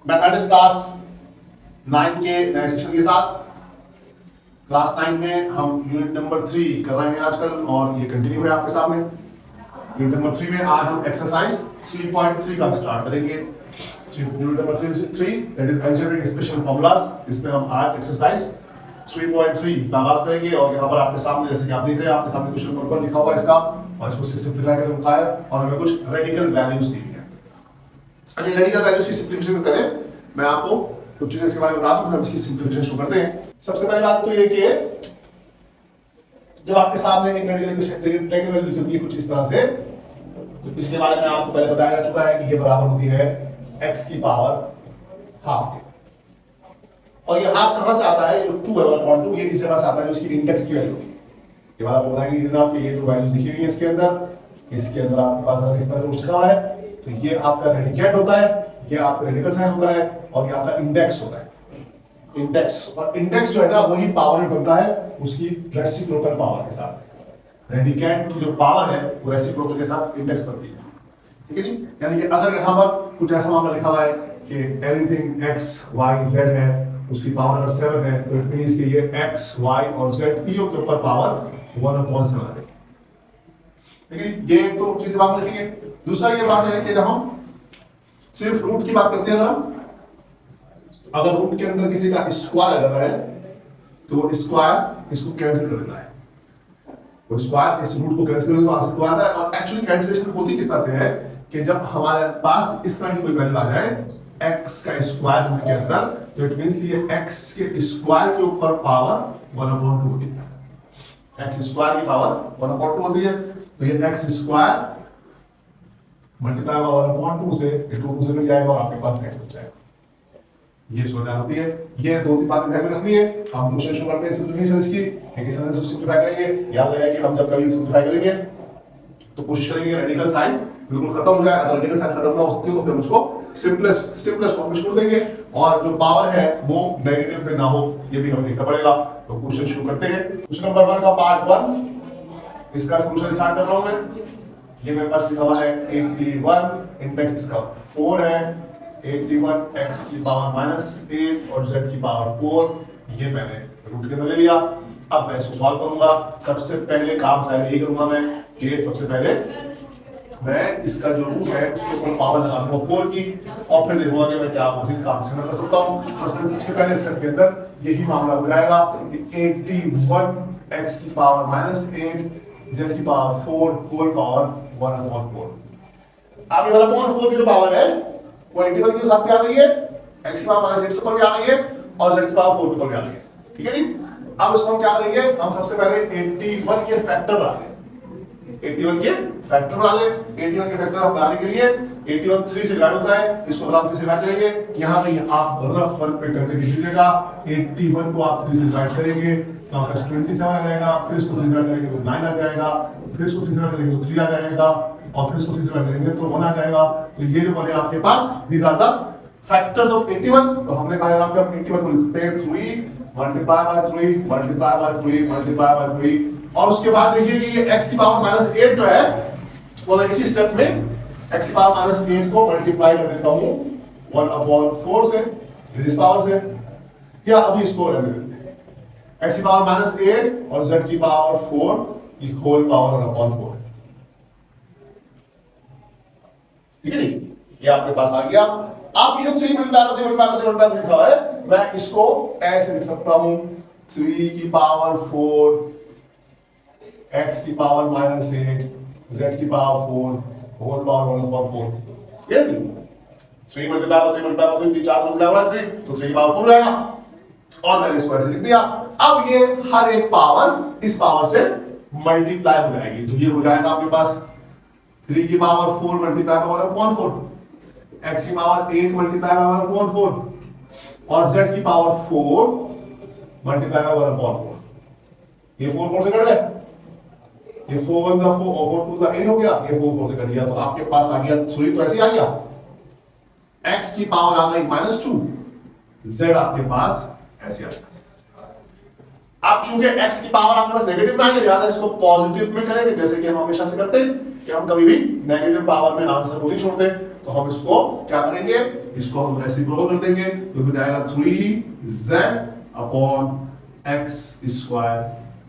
Mathematics class 9 के नए session के साथ। क्लास 9 में हम यूनिट नंबर 3 कर रहे हैं आजकल और ये कंटिन्यू है आपके सामने। यूनिट नंबर 3 में आज हम एक्सरसाइज 3.3 का स्टार्ट करेंगे। Unit number 3 that is algebraic special formulas. इसमें हम आज एक्सरसाइज 3.3 का आगाज करेंगे और यहाँ पर आपके सामने जैसे कि आप देख रहे हैं आपके सामने क्वेश्चन नंबर लिखा हुआ है इसका और इसको सिंपलीफाई करके दिखाया और हमें कुछ रेडिकल वैल्यूज दी है। अच्छा, रेडिकल वैल्यूज की सिंपलीफिकेशन करें, मैं आपको कुछ चीजें इसके बारे में बता दूं, फिर हम इसकी सिंपलीफिकेशन शुरू करते हैं। सबसे पहली बात तो ये कि जब आपके सामने एक रेडिकल वैल्यू लिखी होती है कुछ इस तरह से, तो इसके बारे में आपको पहले बताया जा चुका है कि ये बराबर होती है x की पावर हाफ के। और ये हाफ कहां से आता है? ये जो 2 है वाला पॉइंट 2 ये इस जगह से आता है जो इसकी इंडेक्स की वैल्यू होती है। ये वाला बताएंगे इधर आपके ये जो वैल्यू लिखी हुई है इसके अंदर आपके पास अगर इस तरह से कुछ लिखा हुआ है तो ये आपका रेडिकेंड होता है, ये आपका रेडिकल साइन होता है और ये आपका इंडेक्स होता है। इंडेक्स और इंडेक्स जो है ना वही पावर में बनता है उसकी रेसिप्रोकल पावर के साथ। रेडिकेंड की जो पावर है वो रेसिप्रोकल के साथ इंडेक्स बनती है, ठीक है जी। यानी कि अगर यहाँ पर कुछ ऐसा मामला लिखा हुआ है कि एनीथिंग x y z है उसकी पावर अगर 7 है तो इट मींस कि ये x y और z तीनों के ऊपर पावर 1/7 है, ठीक है। ये तो चीजें बात लिखेंगे। दूसरा ये बात है कि जब हम सिर्फ रूट की बात करते हैं, अगर रूट के अंदर किसी का स्क्वायर आ जाता है तो वो स्क्वायर इसको कैंसिल कर देता है, वो स्क्वायर इस रूट को कैंसिल करने को आंसर को आता है। और एक्चुअली कैंसिलेशन होती किस तरह से है कि जब हमारे पास इस तरह की कोई वैल्यू आ जाए x का स्क्वायर रूट के अंदर तो इट मींस कि ये x के स्क्वायर के ऊपर पावर 1/2 होती है। x स्क्वायर की पावर 1/2 होती है तो ये x स्क्वायर मल्टीप्लाई होगा 1/2 से, ये 2 से कट जाएगा और आपके पास x बच जाएगा। ये सोचना होती है। ये दो तीन बातें ध्यान में रखनी है। हम क्वेश्चन शुरू करते हैं सिंपलीफिकेशन इसकी, किस तरह से सिंपलीफाई करेंगे। याद रखेगा कि हम जब कभी सिंपलीफाई करेंगे तो कोशिश करेंगे रेडिकल साइन बिल्कुल खत्म हो जाए। अगर रेडिकल साइन खत्म ना हो सकती तो फिर उसको सिंपलेस्ट फॉर्म में छोड़ देंगे और जो पावर है वो नेगेटिव में ना हो, ये भी हमें देखना पड़ेगा। तो क्वेश्चन शुरू करते हैं। क्वेश्चन नंबर 1 का पार्ट 1 इसका सॉल्यूशन स्टार्ट कर रहा हूं मैं। ये मेरे पास लिखा हुआ है 81, इंडेक्स इसका 4 है, 81 x की पावर -8 और z की पावर 4, ये मैंने रूट के अंदर ले लिया। अब मैं इसको सॉल्व करूंगा। सबसे पहले काम शायद यही करूंगा मैं कि सबसे पहले मैं इसका जो रूट है उसके ऊपर पावर लगा दूंगा 4 की और फिर देखूंगा कि मैं क्या मजीद काम से कर सकता हूं। मसलन सबसे पहले स्टेप के अंदर यही मामला हो जाएगा कि 81 x की पावर -8 z की पावर 4 होल पावर 1/4। अब ये वाला 1/4 की जो पावर है वो 81 के साथ भी आ गई है, x की पावर -8 के ऊपर भी आ गई है और z की पावर 4 के ऊपर भी आ गई है, ठीक है जी। अब इसको हम क्या करेंगे, हम सबसे पहले 81 के फैक्टर बना लेंगे। 81 के फैक्टर बना लें। 81 के फैक्टर हम बनाने के लिए 81 3 से डिवाइड होता है, इसको हम 3 से डिवाइड करेंगे। यहाँ पे आप रफ वर्क पे करके देख लीजिएगा। 81 को आप 3 से डिवाइड करेंगे तो आपका 27 आ जाएगा, फिर इसको 3 से डिवाइड करेंगे तो 9 आ जाएगा, फिर इसको 3 से डिवाइड करेंगे तो 3 आ जाएगा और फिर इसको 3 से डिवाइड करेंगे तो 1 आ जाएगा। तो ये जो बने आपके पास these are the factors of 81। तो हमने कहा जनाब कि आप 81 को लिख सकते हैं 3 multiply by 3 multiply by 3 multiply by 3 और उसके बाद देखिए कि ये x की पावर -8 जो है वो मैं इसी स्टेप में x की पावर -8 को मल्टीप्लाई कर देता हूं 1/4 से इस पावर से, या अभी इसको रहने देते हैं। x की पावर -8 और z की पावर 4 की होल पावर 1/4, ठीक है जी। ये आपके पास आ गया। आप ये जो 3 मल्टीप्लाई लिखा है मैं इसको ऐसे लिख सकता हूं 3 की पावर 4 x की पावर -8 z की पावर 4 होल पावर 1/4, ये नहीं 3 मल्टीप्लाई 3 4 मल्टीप्लाई 3 तो 3 की पावर 4 रहेगा और मैंने इसको ऐसे लिख दिया। अब ये हर एक पावर इस पावर से मल्टीप्लाई हो जाएगी तो ये हो जाएगा आपके पास 3 की पावर 4 मल्टीप्लाई बाय 1/4, x की पावर 8 मल्टीप्लाई बाय 1/4 और z की पावर 4 मल्टीप्लाई बाय 1/4। ये 4 4 से कट गए, ये 4 1 4 और 4 2 8 हो गया, ये 4 4 से कट गया तो आपके पास आ गया 3 तो ऐसे ही आ गया। x की पावर आ गई -2, z आपके पास ऐसे आ गया। अब चूंकि x की पावर आपके पास नेगेटिव में आई है लिहाजा इसको पॉजिटिव में करेंगे, जैसे कि हम हमेशा से करते हैं कि हम कभी भी नेगेटिव पावर में आंसर को नहीं छोड़ते। तो हम इसको क्या करेंगे, इसको हम रेसिप्रोकल कर देंगे, तो हो जाएगा 3z अपॉन x स्क्वायर,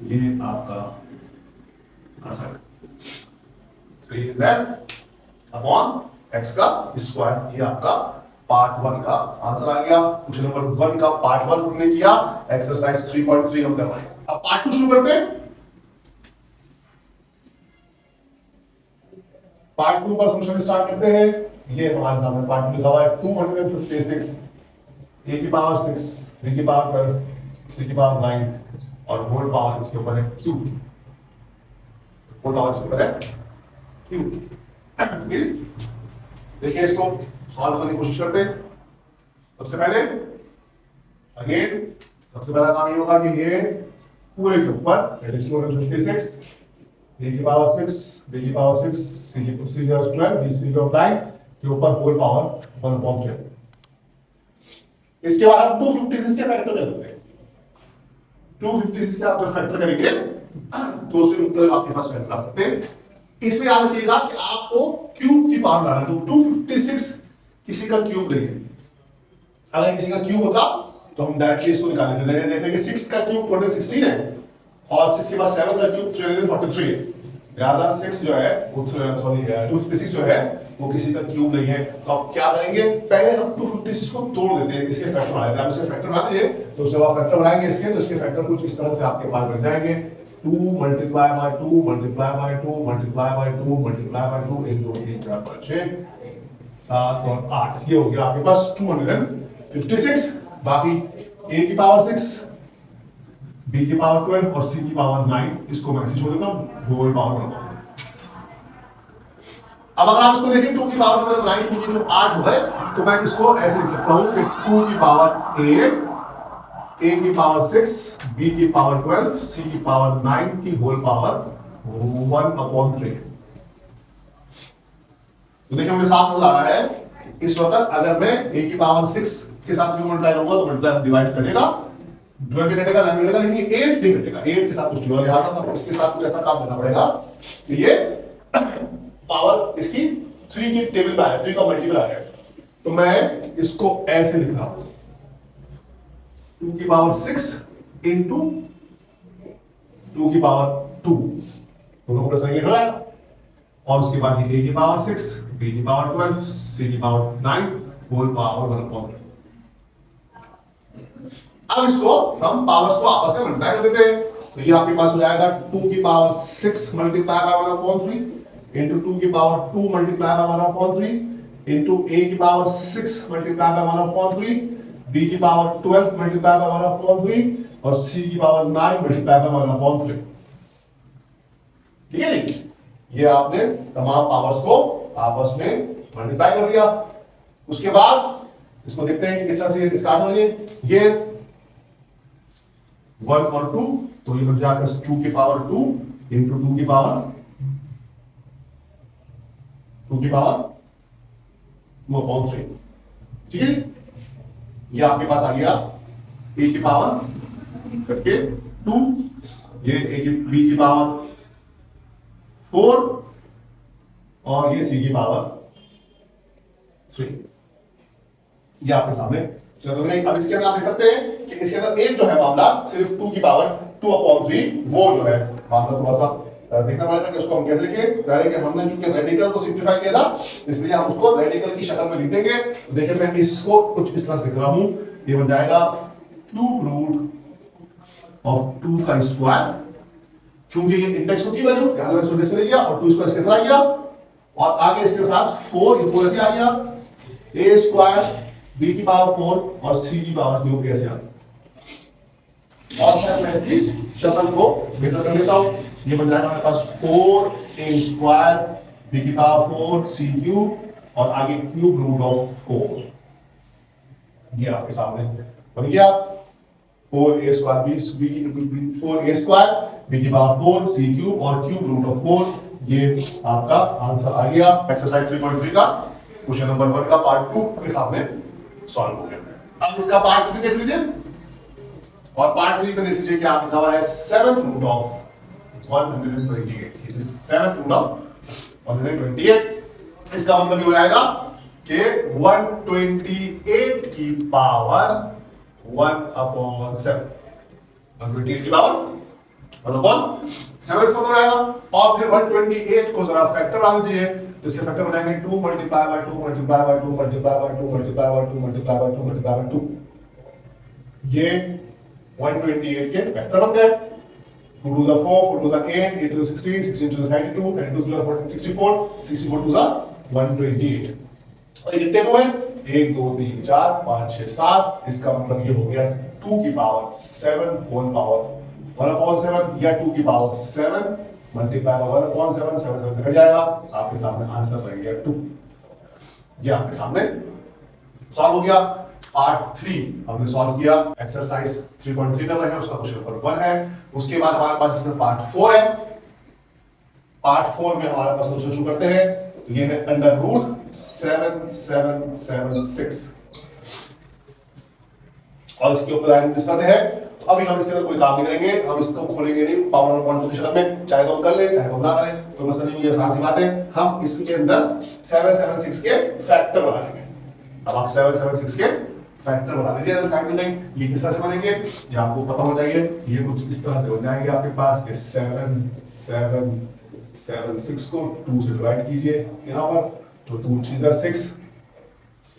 ये आपका आंसर 3z अपॉन x का स्क्वायर, ये आपका पार्ट 1 का आंसर आ गया। क्वेश्चन नंबर 1 का पार्ट 1 हमने किया, एक्सरसाइज 3.3 हम कर रहे हैं। अब पार्ट 2 शुरू करते हैं। पार्ट 2 का सॉल्यूशन स्टार्ट करते हैं। ये हमारे सामने पार्ट 2 लिखा हुआ है 256 a की पावर 6 b की पावर 12 c की पावर 9 और होल पावर इसके ऊपर है q, होल पावर इसके ऊपर है q। देखिए इसको सॉल्व करने की कोशिश करते हैं। सबसे पहले अगेन सबसे पहला काम ये होगा कि ये पूरे के ऊपर 256 a की पावर 6 b की पावर 6 c की पावर 12 b c की पावर 9 के ऊपर होल पावर 1/3। इसके बाद हम 256 के फैक्टर करते हैं। 256 के आप जब फैक्टर करेंगे तो उसके मतलब आपके पास फैक्टर आ सकते हैं। इसे याद रखिएगा कि आपको क्यूब की पावर लाना है, तो 256 किसी का क्यूब नहीं है। अगर किसी का क्यूब होता तो हम डायरेक्टली इसको निकाल लेते हैं कि 6 का क्यूब 216 है और 6 के बाद 7 का क्यूब 343 है। लिहाजा 6 जो है वो 256 जो है वो किसी का क्यूब नहीं है। तो आप क्या करेंगे, पहले हम 256 को तोड़ देते हैं, इसके फैक्टर बना देते हैं। आप इसके फैक्टर बना दीजिए तो उसके बाद फैक्टर बनाएंगे इसके, तो इसके फैक्टर कुछ इस तरह से आपके पास बन जाएंगे 2 multiply by 2 multiply by 2 multiply by 2 multiply by 2 1 2 3 4 5 6 7 और 8। ये हो गया आपके पास 256। बाकी a की पावर 6 b की पावर 12 और c की पावर 9 इसको मैं ऐसे छोड़ देता हूं, होल पावर बनाता हूं। अब अगर आप इसको देखें 2 की पावर 9 2 की 8 हो गए, तो मैं इसको ऐसे लिख सकता हूं कि 2 की पावर 8 a की पावर 6 b की पावर 12 c की पावर 9 की होल पावर 1/3। तो देखिए मुझे साफ नजर आ रहा है इस वक्त अगर मैं a की पावर 6 के साथ 3 मल्टीप्लाई करूंगा तो मल्टीप्लाई डिवाइड करेगा, 12 भी कटेगा 9 भी कटेगा, लेकिन 8 नहीं कटेगा। 8 के साथ कुछ नहीं होगा, लिहाजा तो इसके साथ कुछ ऐसा काम करना पड़ेगा कि ये पावर इसकी 3 की टेबल पे आ है, 3 का मल्टीपल आ है। तो मैं इसको ऐसे लिख रहा हूं 2 की पावर 6 इंटू 2 की पावर 2, दोनों को प्लस लिख रहा है, और उसके बाद a की पावर 6 b की पावर 12 c की पावर 9 होल पावर 1/3। अब इसको हम पावर्स को आपस में मल्टीप्लाई कर देते हैं, तो ये आपके पास हो जाएगा 2 की पावर 6 मल्टीप्लाई बाय 1/3 इंटू 2 की power 2 multiply bye 1/3 into a की पावर 6 मल्टीप्लाई बाय 1/3 b की पावर 12 मल्टीप्लाई बाय 1/3 और c की पावर 9 मल्टीप्लाई बाय 1/3। ठीक है, ये आपने तमाम पावर्स को आपस में मल्टीप्लाई कर दिया। उसके बाद इसको देखते हैं कि किस तरह से ये डिस्कार्ड होंगे। ये 1 और 2, तो ये बन जाएगा 2 की पावर 2 इंटू 2 की पावर 2/3। ठीक है, ये आपके पास आ गया a की पावर करके 2, ये a की b की पावर 4 और ये c की पावर 3। ये आपके सामने चलो। अब इसके अंदर आप देख सकते हैं कि इसके अंदर एक जो है मामला सिर्फ 2 की पावर 2/3, वो जो है मामला थोड़ा सा देखना पड़ेगा कि उसको हम कैसे लिखें। कि हमने चूंकि रेडिकल को सिंप्लीफाई किया था, इसलिए हम उसको रेडिकल की शक्ल में लिख देंगे। तो देखिए मैं इसको कुछ इस तरह से लिख रहा हूं, ये बन जाएगा क्यूब रूट ऑफ 2 का स्क्वायर। चूंकि ये इंडेक्स की वैल्यू यहां से इंडेक्स ले लिया और 2 स्क्वायर इसके अंदर आ गया, और आगे इसके साथ 4, ये 4 ऐसे आ गया, a स्क्वायर b की पावर 4 और c की पावर क्यूब ऐसे आ गया। और मैं इसकी शक्ल को बेहतर कर लेता हूं, ये बन जाएगा हमारे पास 4a स्क्वायर b की पावर 4 c क्यूब और आगे क्यूब रूट ऑफ 4। ये आपके सामने बन गया 4a स्क्वायर b की पावर 4 c क्यूब और क्यूब रूट ऑफ 4। ये आपका आंसर आ गया। एक्सरसाइज 3.3 का क्वेश्चन नंबर 1 का पार्ट 2 के सामने सॉल्व हो गया। अब इसका पार्ट 3 देख लीजिए, और पार्ट 3 में देख लीजिए क्या लिखा हुआ है 7th root of 128। 7th root of 128, इसका मतलब ये हो जाएगा कि 128 की पावर 1/7, 128 की पावर 1/7 इसका हो जाएगा। और फिर 128 को जरा फैक्टर बना दीजिए, तो इसके फैक्टर बनाएंगे 2 multiply by 2 multiply by 2 multiply by 2 multiply by 2 multiply by 2 multiply by 2, ये 128 के फैक्टर बन गए। 2 2 4, 4 2 8, 8 2 16, 16 2 32, 32 2 14, 64, 64 2 128। और ये कितने टू है? 1 2 3 4 5 6 7, इसका मतलब ये हो गया 2 की पावर 7 होल पावर 1/7 या 2 की पावर 7 मल्टीप्लाई बाय 1/7, 7 7 से कट जाएगा, आपके सामने आंसर रह गया 2। ये आपके सामने सॉल्व हो गया। पार्ट 3 हमने सॉल्व किया, एक्सरसाइज 3.3 कर रहे हैं, उसका क्वेश्चन नंबर 1 है। उसके बाद हमारे पास इसमें पार्ट 4 है। पार्ट 4 में हमारे पास सोल्यूशन शुरू करते हैं। तो ये है अंडर रूट 7776 और इसके ऊपर लाइन इस तरह से है। तो अभी हम इसके अंदर कोई काम नहीं करेंगे, हम इसको खोलेंगे नहीं पावर पॉइंट की शक्ल में, चाहे तो हम कर ले चाहे तो हम ना करें, कोई मसला नहीं, ये आसान सी बात है। हम इसके अंदर 776 के फैक्टर बना लेंगे। अब आप 776 के फैक्टर बना लीजिए साइड में कहीं। ये किस तरह से बनेंगे ये आपको पता हो जाइए। ये कुछ इस तरह से हो जाएंगे आपके पास कि 776 को 2 से डिवाइड कीजिए यहाँ पर, तो 2 3 जा 6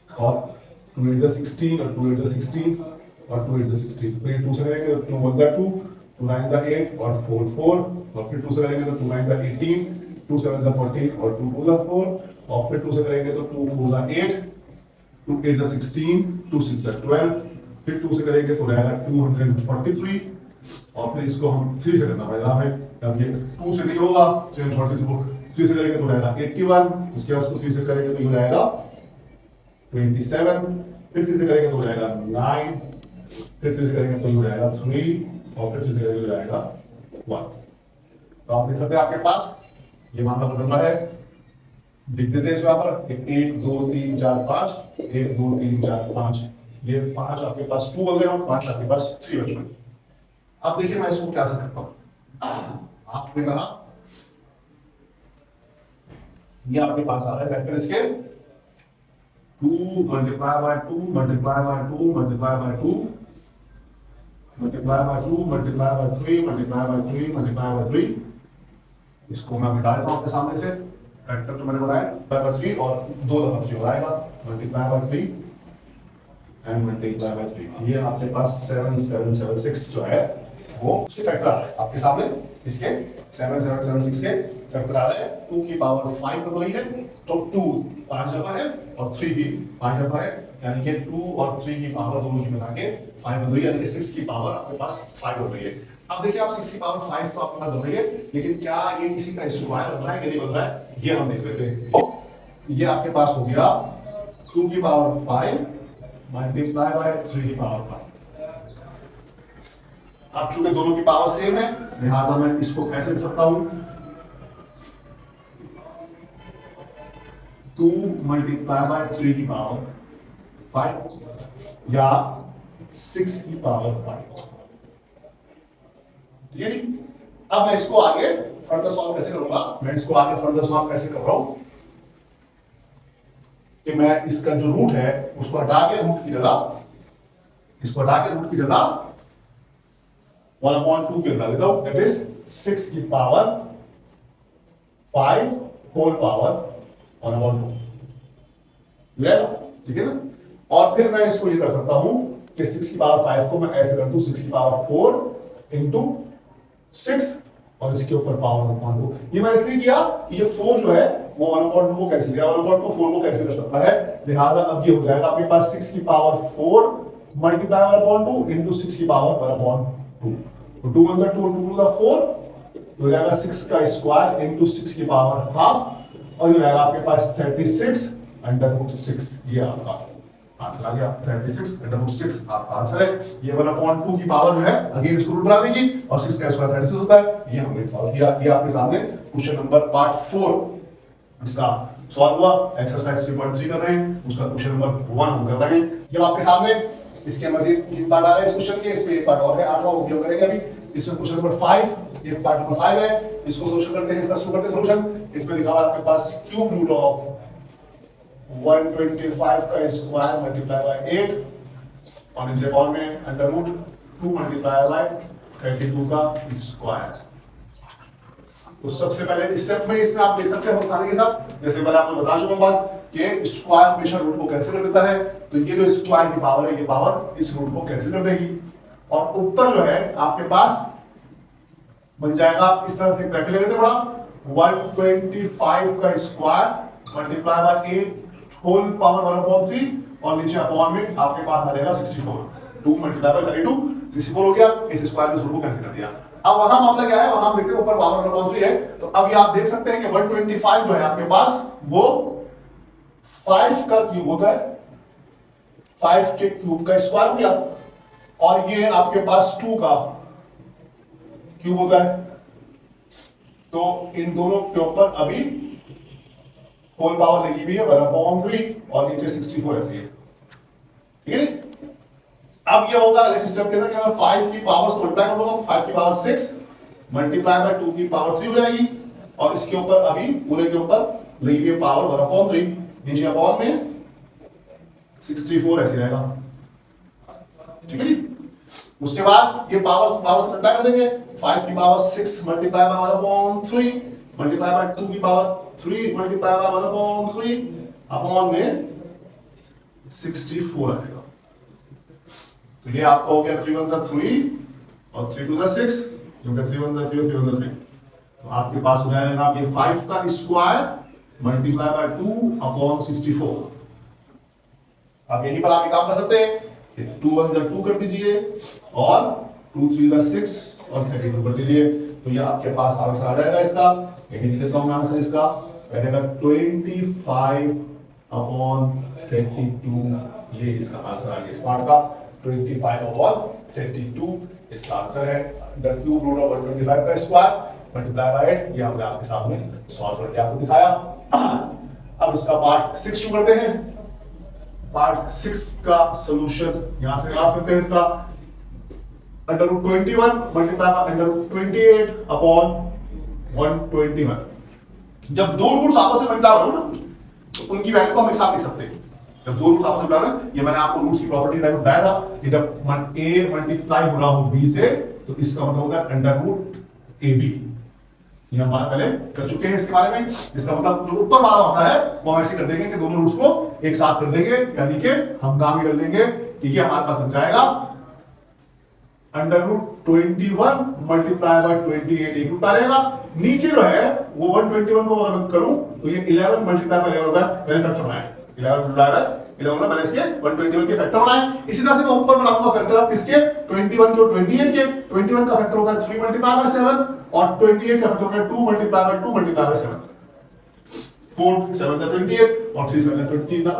और 2 8 जा 16 और 2 8 जा 16 और 2 8 जा 16, फिर 2 से करेंगे तो 2 1 जा 2, 2 9 जा 8 और 4 4, और फिर 2 से करेंगे तो 2 9 जा 18, 2 7 जा 14 और 2 2 जा 4, और फिर 2 से करेंगे तो 2 4 जा 8, 2 8 जा 16, 2 6 जा 12, फिर 2 से करेंगे तो रहेगा 243, और फिर इसको हम 3 से करना पड़ेगा हमें। अब ये 2 से नहीं होगा, 3 से करेंगे तो रहेगा 81, उसके बाद उसको 3 से करेंगे तो ये रहेगा 27, फिर 3 से करेंगे तो रहेगा 9, फिर 3 से करेंगे तो ये रहेगा 3, और फिर 3 से करेंगे तो रहेगा 1। तो आप देख सकते हैं आपके पास ये मामला बन रहा है। लिख देते हैं यहाँ पर 1 2 3 4 5, 1 2 3 4 5, ये 5 आपके पास 2 बन रहे हैं और 5 आपके पास 3 बच रहे हैं। अब देखिए मैं इसको क्या से करता हूं। आपने कहा ये आपके पास आ रहा है फैक्टर इसके 2 multiply by 2 multiply by 2 multiply by 2 multiply by 2 multiply by 3 multiply by 3 multiply by 3। इसको मैं मिटा देता हूं आपके सामने से। फैक्टर जो मैंने बनाया बाय 3 और 2 दफा 3 हो जाएगा, multiply by 3 and multiply by 3। ये आपके पास 7776 जो है वो उसके फैक्टर आ रहा है आपके सामने। इसके 7776 के फैक्टर आ रहा है। 2 की पावर 5 बन रही है, तो 2 5 दफा है और 3 भी 5 दफा है, यानी कि 2 और 3 की पावर दोनों की मिला के 5 बन रही है, यानी कि 6 की पावर आपके पास 5 बन रही है। अब देखिए आप 6 की पावर 5 तो आपके पास बन रही है, लेकिन क्या ये किसी का स्क्वायर बन रहा है कि नहीं बन रहा है, ये हम देख लेते हैं। ये आपके पास हो गया 2 की पावर 5 मल्टीप्लाई बाय 3 की पावर 5। अब चूंकि दोनों की पावर सेम है, लिहाजा मैं इसको ऐसे लिख सकता हूं 2 मल्टीप्लाई बाय 3 की पावर 5 या 6 की पावर 5। ठीक है नहीं? अब मैं इसको आगे फर्दर सॉल्व कैसे करूंगा, मैं इसको आगे फर्दर सॉल्व कैसे कर रहा हूं कि मैं इसका जो रूट है उसको हटा के रूट की जगह, इसको हटा के रूट की जगह 1/2 के बना देता हूं, दैट इज 6 की पावर 5 होल पावर 1/2। ठीक है ना? और फिर मैं इसको ये कर सकता हूं कि 6 की पावर 5 को मैं ऐसे कर दूं 6 की पावर 4 इंटू 6 और इसके ऊपर पावर 1/2। ये मैंने इसलिए किया कि ये 4 जो है वो 1/2 को कैंसिल किया, 1/2 4 को कैंसिल कर सकता है, लिहाजा अब ये हो जाएगा आपके पास 6 की पावर 4 मल्टीप्लाई 1/2 इंटू 6 की पावर 1/2। तो 2 1 2 2 4, तो हो जाएगा 6 का स्क्वायर इंटू 6 की पावर हाफ, और ये रहेगा आपके पास 36 अंडर रूट 6। ये आपका आंसर आ गया, 36 अंडर रूट 6 आपका आंसर है। ये 1/2 की पावर जो है अगेन इसको रूट बना देगी और 6 का स्क्वायर 36 होता है। ये हमने सॉल्व किया। ये आपके सामने क्वेश्चन नंबर पार्ट 4 इसका सॉल्व हुआ। एक्सरसाइज 3.3 कर रहे हैं, उसका क्वेश्चन नंबर 1 हम कर रहे हैं। ये आपके सामने इसके मजीद 3 पार्ट आ रहे हैं इस क्वेश्चन के, इसमें एक पार्ट और है, 8वां उपयोग करेंगे अभी। इसमें क्वेश्चन नंबर 5, ये पार्ट नंबर 5 है, इसको सोल्यूशन करते हैं, इसका शुरू करते हैं सोल्यूशन। इसमें लिखा हुआ है आपके पास क्यूब रूट ऑफ 125 का स्क्वायर मल्टीप्लाई बाय 8 और नीचे कॉल में अंडर रूट 2 मल्टीप्लाई बाय 32 का स्क्वायर। तो सबसे पहले स्टेप में इसमें आप देख सकते हैं बताने के साथ, जैसे मैंने आपको बता चुका हूं बात कि स्क्वायर हमेशा रूट को कैंसिल कर देता है, तो ये जो स्क्वायर की पावर है ये पावर इस रूट को कैंसिल कर देगी और ऊपर जो है आपके पास बन जाएगा इस तरह से ब्रैकेट ले लेते बड़ा 125 का square multiply by 8 whole power 1/3 और नीचे अपॉन में आपके पास आ जाएगा 64 2 मल्टीप्लाई बाय 32 64 हो गया। इस स्क्वायर के रूट को कैंसिल कर दिया। अब वहां मामला क्या है, वहां देखते हैं ऊपर पावर 1/3 है, तो अब ये आप देख सकते हैं कि 125 जो है आपके पास वो 5 का क्यूब होता है, 5 के क्यूब का स्क्वायर हो गया और ये आपके पास 2 का क्यूब होता है। तो इन दोनों के ऊपर अभी होल पावर लगी हुई है 1/3 और नीचे 64 ऐसे है, ठीक है। अब ये होगा अगले सिस्टम के अंदर कि मैं 5 की पावर्स को मल्टीप्लाई कर दूंगा, 5 की पावर 6 मल्टीप्लाई बाय 2 की पावर 3 हो जाएगी और इसके ऊपर अभी पूरे के ऊपर लगी हुई पावर 1/3 नीचे अपॉन में 64 ऐसे रहेगा, ठीक है जी। उसके बाद ये पावर्स मल्टीप्लाई कर देंगे, 5 की power 6 multiply by 1/3 multiply by 2 की पावर 3 मल्टीप्लाई बाय 1/3 अपॉन में 64 आएगा। तो ये आपका हो गया 3 1 3 और 3 2 6 क्योंकि 3 1 3 3 1 3, तो आपके पास हो जाएगा ये 5 का स्क्वायर मल्टीप्लाई बाय 2 अपॉन 64। आप यहीं पर आप काम कर सकते हैं, 2 1 2 कर दीजिए और 2 3 6 और 32 कर दीजिए, तो ये आपके पास आंसर आ जाएगा इसका। यही लिख देता हूं आंसर इसका, रहेगा 25 अपॉन 32, ये इसका आंसर आ गया इस पार्ट का 25 अपॉन 32 इसका आंसर है। द क्यूब रूट ऑफ 125 का स्क्वायर मल्टीप्लाई बाय 8, ये हमने आपके सामने सॉल्व करके आपको दिखाया। अब इसका पार्ट 6 शुरू करते हैं। पार्ट 6 का सॉल्यूशन यहां से निकाल सकते हैं इसका under root 21 multiply by under root 28 upon 121। जब दो रूट्स आपस में मल्टीप्लाई हो ना तो उनकी वैल्यू को हम एक साथ लिख सकते हैं। जब दो रूट्स आपस में मल्टीप्लाई हो, ये मैंने आपको रूट्स की प्रॉपर्टी टाइप बताया था कि जब a मल्टीप्लाई हो रहा हो b से तो इसका मतलब होता है अंडर रूट ab। ये हम पहले कर चुके हैं इसके बारे में। इसका मतलब जो ऊपर वाला होता है वो हम ऐसे कर देंगे कि दोनों रूट्स को एक साथ कर देंगे, यानी कि हम काम ही कर लेंगे कि ये हमारे पास बन जाएगा अंडर रूट 21 मल्टीप्लाई बाय 28 एक रूट रहेगा। नीचे जो है वो 121 को अगर करूं तो ये 11 मल्टीप्लाई बाय 11 होता है, पहले फैक्टर होना है 11 मल्टीप्लाई बाय 11 ना, पहले इसके 121 के फैक्टर होना है। इसी तरह से मैं ऊपर बनाऊंगा फैक्टर ऑफ किसके 21 के और 28 के। 21 का फैक्टर होता है 3 मल्टीप्लाई बाय 7 और 28 का फैक्टर होता है 2 मल्टीप्लाई बाय 2 मल्टीप्लाई बाय 7। 4 7 से 28 और 3 7 से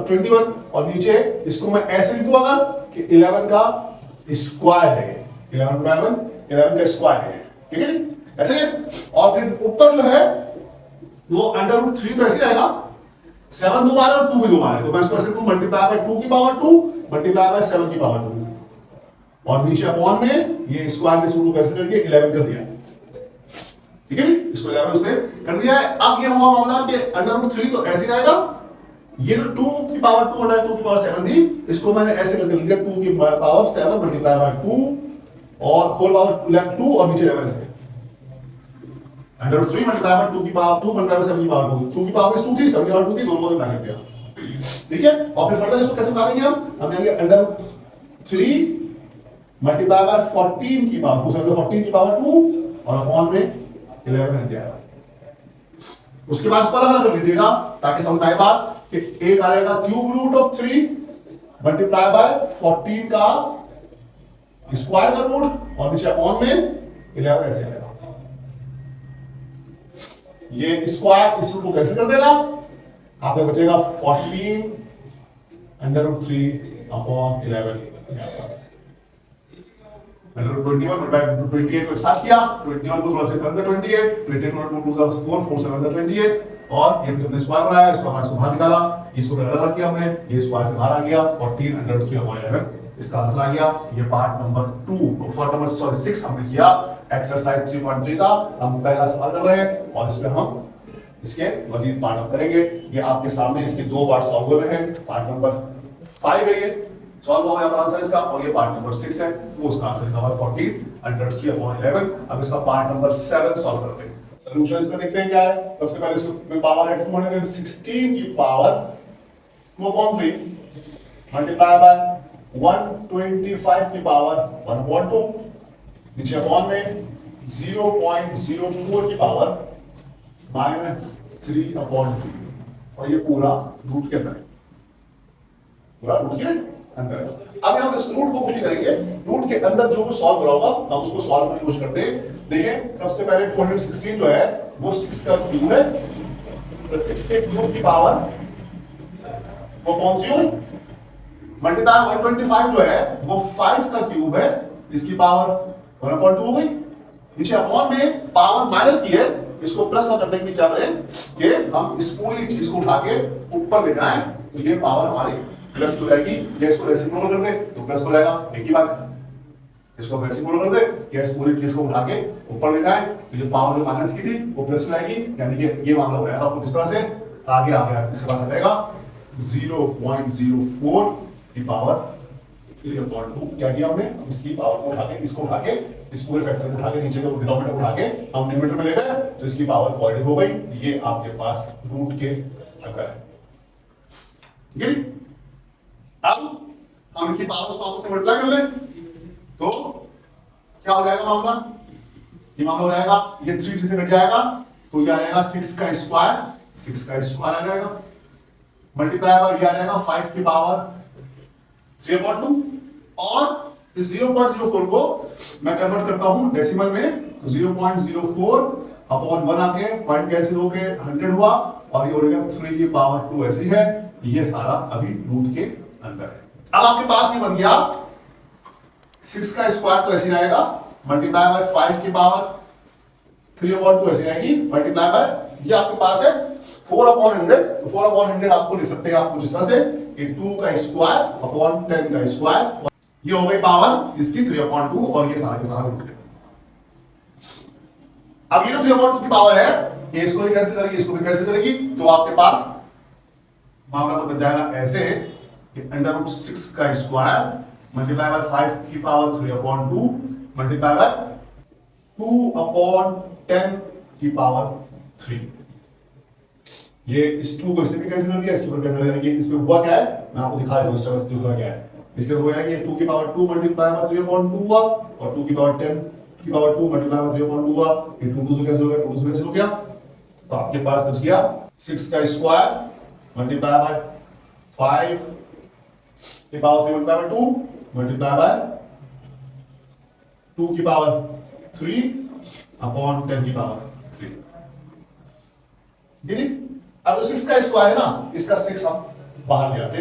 21 और नीचे इसको मैं ऐसे लिख दूं अगर कि 11 का स्क्वायर है, 11 का स्क्वायर है, ठीक है ऐसे है। और फिर ऊपर जो है वो अंडर रूट 3 तो ऐसे आएगा, 7 दो बार और 2 भी दो बार है, तो मैं इसको ऐसे लिखूं मल्टीप्लाई बाय 2 की पावर 2 मल्टीप्लाई बाय 7 की पावर 2 और नीचे अपॉन में ये स्क्वायर के रूट को कैसे कर दिया 11 कर दिया, ठीक है। इसको 11 उसने कर दिया है। अब ये हुआ मामला कि अंडर रूट 3 तो ऐसे रहेगा, ये 2 की पावर 2 अंडर 2 की पावर 7 थी, इसको मैंने ऐसे करके लिख दिया 2 की पावर 7 मल्टीप्लाई बाय 2 और होल पावर 2 और नीचे 11 से अंडर रूट 3 मल्टीप्लाई बाय 2 की पावर 2 मल्टीप्लाई बाय 7 की पावर 2 की पावर 2 थी 7 की पावर 2 थी, दोनों को मिला दिया, ठीक है। और फिर फर्दर इसको कैसे निकालेंगे हम देंगे अंडर रूट 3 मल्टीप्लाई बाय 14 की पावर 2 14 की पावर 2 और अपॉन में 11 ऐसे आएगा। उसके बाद इसको अलग कर लीजिएगा ताकि समझ आए बात कि एक आ जाएगा cube root of 3 multiply by 14 का स्क्वायर का रूट और नीचे अपॉन में 11 ऐसे आएगा। ये स्क्वायर इस रूट को कैंसिल कर देगा, आपको बचेगा 14 under root 3 upon 11 under root 21 multiply 28 को एक साथ किया, 21 को थोड़ा सा 7 28 28 को 2 का 4 4 7 28 और ये हमने स्क्वायर बनाया, इसको हमारे बाहर निकाला, इसको अलग किया हमने, ये स्क्वायर से बाहर आ गया 14 अंडर रूट 3 अपॉन 11 इसका आंसर आ गया। ये पार्ट नंबर 2 पार्ट नंबर 6 हमने किया एक्सरसाइज 3.3 का। हम पहला सवाल कर रहे हैं और इसमें हम इसके मजीद पार्ट हम करेंगे। ये आपके सामने इसके दो पार्ट सॉल्व हुए हैं। पार्ट नंबर 5 है ये सॉल्व हो गया आंसर इसका, और ये पार्ट नंबर 6 है, वो उसका आंसर का 14/3/11। अब इसका पार्ट नंबर 7 सॉल्व करते हैं। सॉल्यूशन इसमें देखते हैं क्या है। सबसे पहले इसमें पावर है 216 की पावर 2/3 मल्टीप्लाई बाय 125 की पावर 1/2, नीचे अपॉन में 0.04 की पावर -3/2, और ये पूरा रूट के अंदर है, पूरा रूट के अंदर है। अब हम इस रूट को कोशिश करेंगे, रूट के अंदर जो सॉल्व करा होगा हम उसको सॉल्व करने की कोशिश करते हैं। देखिए सबसे पहले 216 जो है वो 6 का क्यूब है, तो 6 के क्यूब की पावर वो कौन सी हुई, मल्टीप्लाई 125 जो है वो 5 का क्यूब है, इसकी पावर 1/2 हो गई। नीचे अपॉन में पावर माइनस की है, इसको प्लस करने के लिए क्या करें कि हम इस पूरी चीज को उठा के ऊपर ले जाएं, तो ये पावर हमारी प्लस हो जाएगी। ये इसको रेसिप्रोकल कर दे तो प्लस हो जाएगा, एक ही बात है। इसको रेसिप्रोकल कर दे, ये इस पूरी चीज को उठा के ऊपर ले जाएं, तो जो पावर माइनस की थी वो प्लस हो जाएगी, यानी कि ये मामला हो जाएगा। आपको इस तरह से आगे आ गया, इसके बाद आ जाएगा 0.04 की पावर 3/2। क्या किया हमने, इसकी पावर को उठा के, इसको उठा के, इस पूरे फैक्टर को उठा के, नीचे के डिनोमिनेटर को उठा के हम न्यूमरेटर में ले गए, तो इसकी पावर पॉजिटिव हो गई। ये आपके पास रूट के अंदर है, ठीक है। अब हम इनकी पावर्स को आपस में मल्टीप्लाई कर लें, तो क्या हो जाएगा मामला, ये मामला हो जाएगा, ये 3 से कट जाएगा, तो ये आ जाएगा 6 का स्क्वायर, 6 का स्क्वायर आ जाएगा, मल्टीप्लाई बाय ये आ जाएगा 5 की पावर 3/2, और इस 0.04 को मैं कन्वर्ट करता हूं डेसिमल में, तो 0.04/1 आके पॉइंट कैंसिल होके 100 हुआ, और ये हो गया 3 की पावर 2 ऐसी है। ये सारा अभी रूट के अंदर है। अब आपके पास ये बन गया 6 का स्क्वायर, तो ऐसे रहेगा, मल्टीप्लाई बाय 5 की पावर 3/2 ऐसे रहेगी, मल्टीप्लाई बाय ये आपके पास है 4/100, तो 4/100 आपको लिख सकते हैं आप कुछ इस तरह से, 2 का स्क्वायर अपॉन 10 का स्क्वायर, ये हो गई पावर इसकी 3/2, और ये सारा के सारा रूट है। अब ये जो 3/2 की पावर है, ये इसको भी कैंसिल करेगी, इसको भी कैंसिल करेगी, तो आपके पास मामला तो बन जाएगा ऐसे कि √6 का स्क्वायर मल्टीप्लाई बाय 5 की पावर 3/2 मल्टीप्लाई बाय 2/10 की पावर 3। ये इस 2 को इससे भी कैंसिल कर दिया, इसके ऊपर कैंसिल कर दिया। इसमें हुआ क्या है मैं आपको दिखा देता हूं, इस तरह से हुआ क्या है। इसके हुआ है कि 2 की पावर 2 मल्टीप्लाई बाय 3/2 हुआ, और 2 की पावर 10 की पावर 2 मल्टीप्लाई बाय 3/2 हुआ, ये 2 से कैंसिल हो गया, 2 से कैंसिल हो गया, तो आपके पास बच गया 6 का स्क्वायर मल्टीप्लाई बाय 5 की power 3 multiply by 2 multiply by 2 की पावर 3/10 की पावर 3। ठीक है। अब 6 का स्क्वायर है ना, इसका 6 हम बाहर ले आते,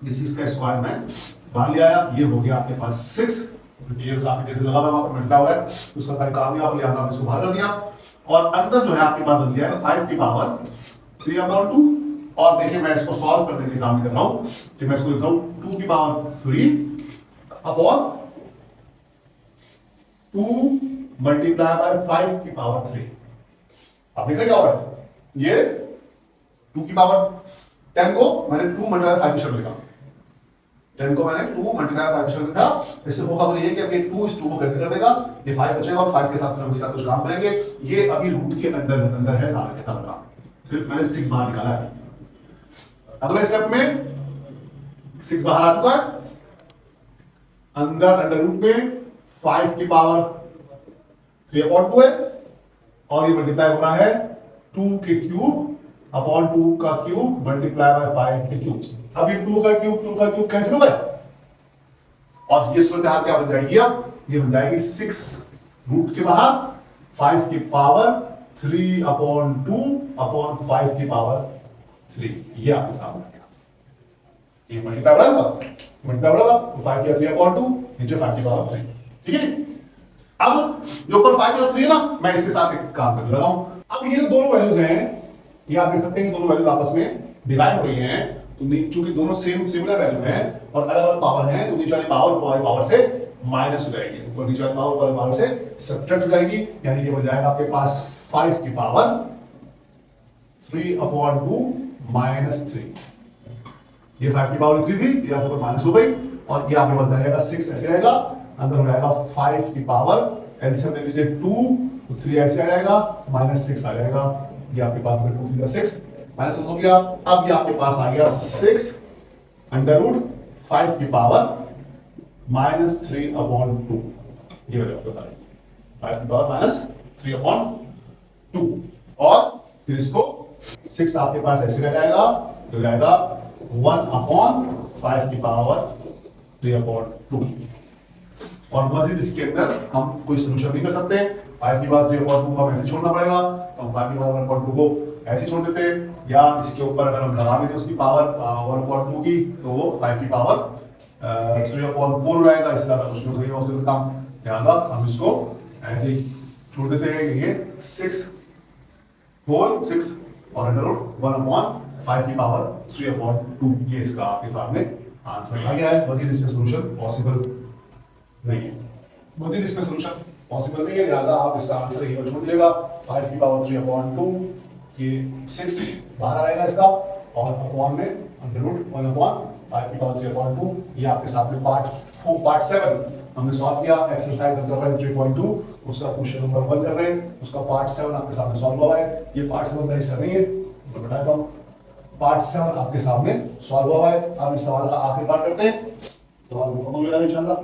ये 6 का स्क्वायर में बाहर ले आया, ये हो गया आपके पास 6, ये काफी देर से लगा हुआ वहां पर मिलता हुआ है, उसका सारा काम ही आप लिया था, इसको बाहर कर दिया, और अंदर जो है आपके पास बन गया है 5 की पावर 3/2। और देखिए मैं इसको सॉल्व करने के लिए काम कर रहा हूं, कि मैं इसको लिख रहा हूं 2 की पावर 3/2 मल्टीप्लाई बाय 5 की पावर 3। आप देख रहे क्या हो रहा है, ये 2 की पावर 10 को मैंने 2 मल्टीप्लाई 5 के शब्द लिखा, 10 को मैंने 2 मल्टीप्लाई 5 के शब्द लिखा। इससे होगा तो ये कि अब ये 2 इस 2 को कैसे कर देगा, ये 5 बचेगा, और 5 के साथ हम इसके साथ कुछ काम करेंगे। ये अभी रूट के अंदर है सारा के सारा काम, सिर्फ मैंने 6 बाहर निकाला है। अगले स्टेप में 6 बाहर आ चुका है, अंदर अंडर रूट में 5 की पावर 3/2 है, और ये मल्टीप्लाई हो रहा है 2 के क्यूब अपॉन 2 का क्यूब मल्टीप्लाई बाय 5 के क्यूब। अभी 2 का क्यूब कैंसिल हो गए, और ये सूरत हाल क्या बन जाएगी, अब ये बन जाएगी 6 रूट के बाहर 5 की पावर 3/2/5 की पावर 3। ये आपके सामने आ गया, ये मल्टीप्लाई हो रहा था, तो 5 किया 3/2, नीचे 5 की पावर 3। ठीक है। अब जो ऊपर 5 और 3 है ना, मैं इसके साथ एक काम कर रहा हूं। अब ये जो दोनों वैल्यूज हैं, ये आप देख सकते हैं कि दोनों वैल्यूज आपस में डिवाइड हो रही हैं, तो चूंकि दोनों सिमिलर वैल्यू हैं और अलग अलग पावर हैं, तो नीचे वाली पावर से माइनस हो जाएगी, ऊपर नीचे वाली पावर से सब्ट्रैक्ट हो जाएगी, यानी कि बन जाएगा आपके पास 5 की पावर 3/2 -3, ये 5 की पावर 3 थी, ये आपके ऊपर माइनस हो गई और ये आपके पास जाएगा 6 ऐसे आएगा, अंदर हो जाएगा 5 की पावर एलसीएम ले लीजिए 2 तो 3 ऐसे आ जाएगा -6 आ जाएगा, ये आपके पास में 2 3 6 माइनस हो गया। अब ये आपके पास आ गया 6 अंडर रूट 5 की पावर -3/2, ये वैल्यू आपको बता रही है 5 की पावर -3/2 और फिर इसको 6 आपके पास ऐसे रह जाएगा तो जाएगा 1/5 की पावर 3/2 और मजीद इसके अंदर हम कोई सोल्यूशन नहीं कर सकते। 5 की पावर 3/2 को हम ऐसे छोड़ना पड़ेगा तो हम 5 की पावर 1/2 को ऐसे छोड़ देते या इसके ऊपर अगर हम लगा देते उसकी पावर 1/2 की तो वो 5 की पावर 3/4 रहेगा, इससे ज्यादा कुछ नहीं होगा उसका काम। ध्यान रख हम इसको ऐसे ही छोड़ देते हैं, ये 6 होल 6 और अंडर रूट 1/5 की पावर 3/2, ये इसका आपके सामने आंसर आ गया है। मजीद इसमें सोल्यूशन पॉसिबल नहीं है, मजीद इसमें सोल्यूशन पॉसिबल नहीं है, लिहाजा आप इसका आंसर यही पर छोड़ दीजिएगा 5 की पावर 3/2, ये 6 बाहर आएगा इसका और अपॉन में अंडर रूट 1/5 की पावर 3/2, ये आपके सामने पार्ट 7 हमने सॉल्व किया, एक्सरसाइज हम कर रहे हैं 3.2, उसका क्वेश्चन नंबर 1 कर रहे हैं, उसका पार्ट 7 आपके सामने सॉल्व हुआ है। ये पार्ट 7 का हिस्सा नहीं है, मैं बताता हूँ, पार्ट 7 आपके सामने सॉल्व हुआ है। अब इस सवाल का आखिरी पार्ट करते हैं, सवाल मुकम्मल हो जाएगा इंशाल्लाह।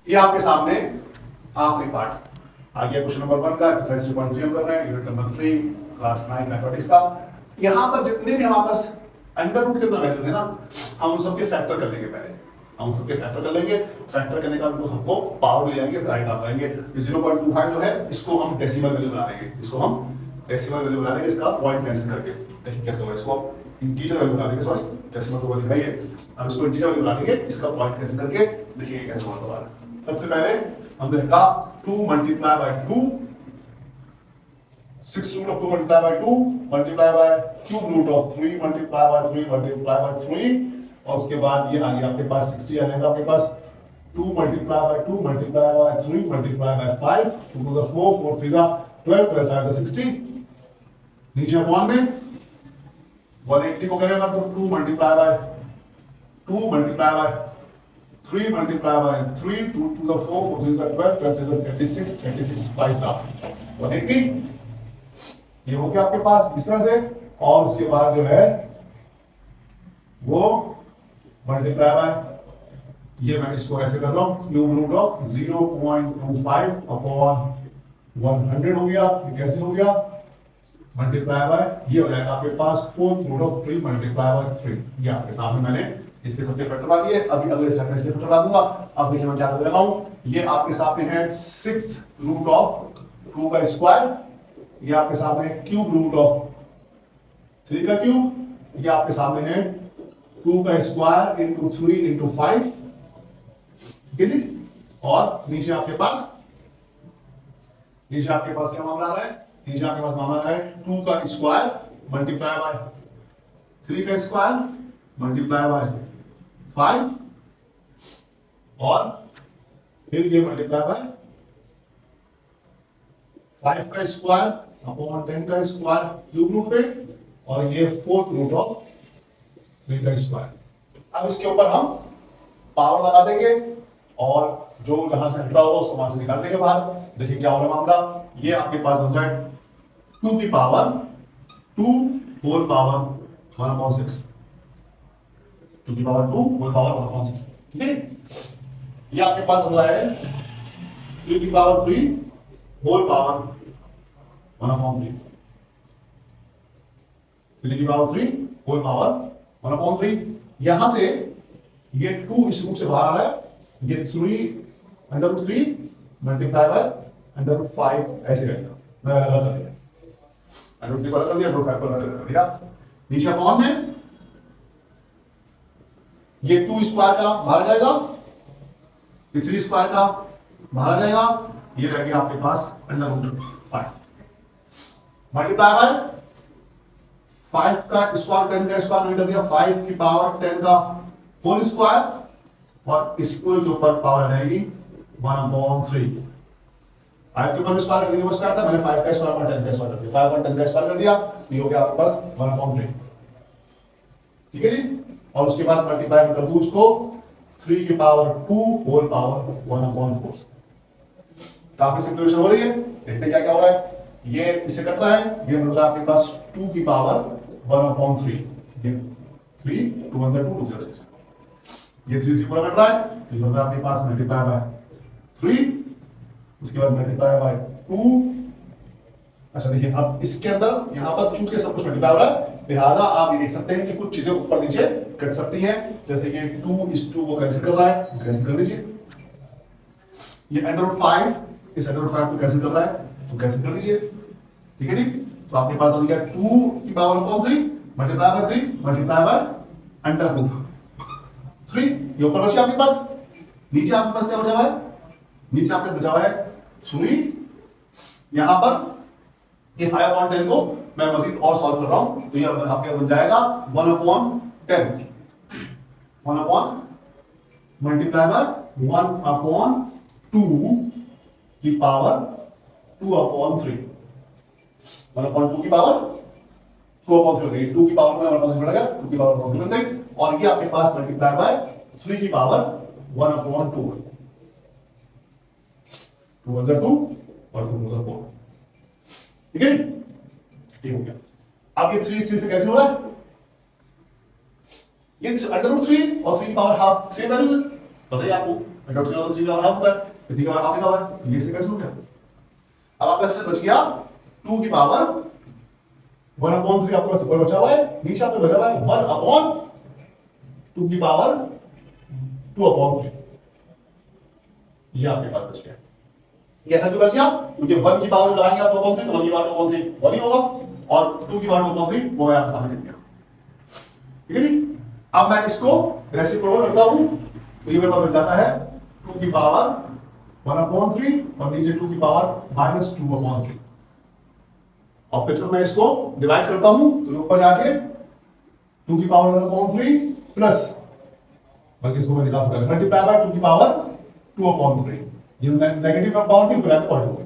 ये आपके सामने आखिरी पार्ट आ गया क्वेश्चन नंबर 1 का, एक्सरसाइज 3.3 हम कर रहे हैं, यूनिट नंबर 3 क्लास 9 मैथमेटिक्स का। यहां पर जितने भी हमारे पास अंडर रूट के अंदर वैल्यूज है ना, हम उन सबके फैक्टर कर लेंगे पहले, हम उन सबके फैक्टर कर लेंगे। फैक्टर करने का हमको पावर ले जाएंगे, राइट आप करेंगे 0.25 जो है इसको हम डेसिमल वैल्यू बना लेंगे, इसको हम डेसिमल वैल्यू बना लेंगे, इसका पॉइंट कैंसिल करके। देखिए कैसे होगा, इसको इंटीजर वैल्यू बना लेंगे, सॉरी डेसिमल तो वैल्यू है ये, हम इसको इंटीजर वैल्यू बना लेंगे, इसका पॉइंट कैंसिल करके। देखिए कैसे होगा सवाल। सबसे पहले हमने देखा 2 multiply by 2, 6 root of 2 multiply by 2 multiply by cube root of 3 multiply by 3 multiply by 3 और उसके बाद ये आ गया आपके पास 60 आ जाएगा आपके पास 2 multiply by 2 multiply by 3 multiply bye 5 2 to the 4 4 3 का 12 12 5 का 60 नीचे अपॉन में 180 को करेगा तो 2 multiply by 2 multiply by 3 multiplied by 3 2 to the 4 4 3 12 12 to the 36 36 5 था 180। ये हो गया आपके पास इस तरह से और उसके बाद जो है वो मल्टीप्लाई बाय, ये मैं इसको ऐसे कर रहा हूं क्यूब रूट ऑफ 0.25 अपॉन 100 हो गया। ये कैसे हो गया, मल्टीप्लाई बाय ये हो जाएगा आपके पास 4 रूट ऑफ 3 मल्टीप्लाई बाय 3। ये आपके सामने मैंने इसके सबके फैक्टर बना दिए, अभी अगले स्टेप में इसके फैक्टर बना दूंगा। अब देखिए मैं क्या कर रहा हूं, ये आपके सामने है 6 रूट ऑफ 2 का स्क्वायर, ये आपके सामने है क्यूब रूट ऑफ 3 का क्यूब, ये आपके सामने है 2 का स्क्वायर इंटू 3 इंटू 5, ठीक है जी। और नीचे आपके पास क्या मामला आ रहा है, नीचे आपके पास मामला आ रहा है 2 का स्क्वायर मल्टीप्लाई बाय 3 का स्क्वायर मल्टीप्लाई बाय 5 और फिर ये मल्टीप्लाई बाय 5 का स्क्वायर अपॉन 10 का स्क्वायर क्यूब रूट पे और ये 4th रूट ऑफ 3 का स्क्वायर। अब इसके ऊपर हम पावर लगा देंगे और जो जहां से हटा होगा उसको वहां से निकाल देंगे बाहर। देखिए क्या हो रहा है मामला, ये आपके पास हो जाए 2 की पावर 2 होल पावर 1/6, 2 की पावर 2 होल पावर 1/6, ठीक है। ये आपके पास हो रहा है 3 की पावर 3 होल पावर 1/3, 3 की पावर 3 होल पावर 1/3। यहां से ये 2 इस रूट से बाहर आ रहा है, ये 3 मल्टीप्लाई बाय √5 ऐसे रहेगा। मैं अलग कर दिया, √3 को अलग कर दिया, √5 को अलग कर दिया। नीचे अपॉन में ये 2 स्क्वायर का बाहर आ जाएगा, ये 3 स्क्वायर का बाहर आ जाएगा, ये रह गया आपके पास √5 मल्टीप्लाई बाय 5 का स्क्वायर 10 का स्क्वायर नहीं कर दिया, 5 की पावर 10 का होल स्क्वायर और इस पूरे के ऊपर पावर आ जाएगी 1/3। 5 के ऊपर स्क्वायर करने के स्क्वायर था, मैंने 5 का स्क्वायर और 10 का स्क्वायर कर दिया, 5 और 10 का स्क्वायर कर दिया, ये हो गया आपके पास 1/3, ठीक है जी। और उसके बाद मल्टीप्लाई कर दूं इसको 3 की पावर 2 होल पावर 1/4। काफी सिंपलिफिकेशन हो रही है, देखते क्या क्या हो रहा है। ये इससे कट रहा है, ये मिल रहा है आपके पास 2 की पावर 1/3, ये 3 2 1 2 2 0 6, ये 3 पूरा कट रहा है, ये मिल रहा है आपके पास मल्टीप्लाई बाय 3, उसके बाद मल्टीप्लाई बाय 2। अच्छा देखिए अब इसके अंदर यहाँ पर चूंकि सब कुछ मल्टीप्लाई हो रहा है, लिहाजा आप ये देख सकते हैं कि कुछ चीजें ऊपर नीचे कट सकती हैं, जैसे कि 2 इस 2 को कैंसिल कर रहा है, कैंसिल कर दीजिए। ये √5 इस √5 को कैंसिल कर रहा है, तो कैंसिल कर दीजिए, ठीक है जी। तो आपके पास हो गया 2 की power 3 multiply by 3 multiply by √3, ये ऊपर बचा आपके पास। नीचे आपके पास क्या बचा हुआ है, नीचे आपके बचा हुआ है 3। यहां पर ये 5/10 को मैं मजीद और सॉल्व कर रहा हूं, तो ये आपके बन जाएगा 1/10, 1 मल्टीप्लाई बाय 1/2 की पावर 2/3, 1/2 की पावर 2/3 हो गई, 2 की पावर में 1/3 बढ़ गया, 2 की पावर 1/3 बन गई, और ये आपके पास मल्टीप्लाई बाय 3 की पावर 1/2, 2 1 2 और 2 2 4, ठीक है, ठीक हो गया। अब ये 3 से कैंसिल हो रहा है, ये √3 और 3 की पावर हाफ सेम वैल्यू है, बताइए आपको √3 और 3 की पावर हाफ होता है, 3 की पावर हाफ लिखा हुआ है, ये से कैंसिल हो गया। अब आपका से बच गया 2 की पावर 1/3, आपके पास ऊपर बचा हुआ है, नीचे आपको बचा हुआ है 1/2 की पावर 2/3, ये आपके पास बच गया। ये ऐसा क्यों बच गया, क्योंकि 1 की पावर लगाएंगे आप 2/3 तो 1 की पावर 2/3 1 ही होगा, और 2 की पावर 2/3 वो मैं आपके सामने लिख दिया, ठीक है जी। अब मैं इसको रेसिप्रोकल करता हूं, तो ये मेरे पास बच जाता है 2 की पावर 1/3 और नीचे 2 की पावर -2/3, और फिर मैं इसको डिवाइड करता हूं, तो ऊपर जाके 2 की पावर 1/3 प्लस, बल्कि इसको मैं निकाल दूंगा मल्टीप्लाई बाय 2 की पावर 2/3, ये नेगेटिव पावर थी ऊपर आके पॉजिटिव हो गई,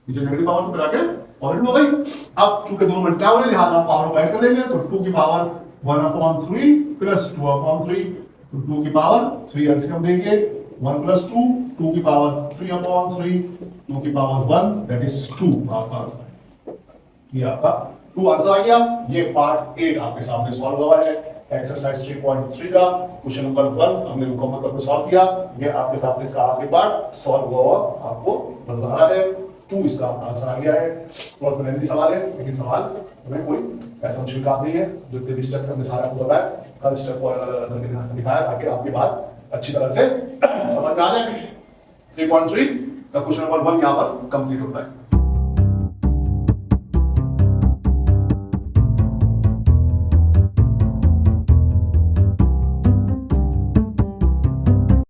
नीचे नेगेटिव पावर थी ऊपर आके पॉजिटिव हो गई। अब चूंकि दोनों मल्टीप्लाई हो रहे हैं, लिहाजा पावर को ऐड कर लेंगे, तो 2 की पावर 1/3 प्लस 2/3, तो 2 की पावर 3 एलसीएम देंगे 1 + 2, 2 की पावर 3/3, 2 की पावर 1 दैट इज 2, आपका आंसर है, ये आपका 2 आंसर आ गया। ये पार्ट 8 आपके सामने सॉल्व हुआ है, एक्सरसाइज 3.3 का क्वेश्चन नंबर 1 हमने मुकम्मल तौर पर सॉल्व किया। ये आपके सामने इसका आखिरी पार्ट सॉल्व हुआ आपको नजर आ रहा है, 2 इसका आंसर आ गया है। थोड़ा सा लेंथी सवाल है, लेकिन सवाल हमें कोई ऐसा मुश्किल काम नहीं है, जो भी स्टेप हमने सारा आपको बताया, हर स्टेप को अलग अलग करके दिखाया ताकि आपकी बात अच्छी तरह से समझ में आ जाए। 3.3 का क्वेश्चन नंबर 1 यहाँ पर कंप्लीट होता है।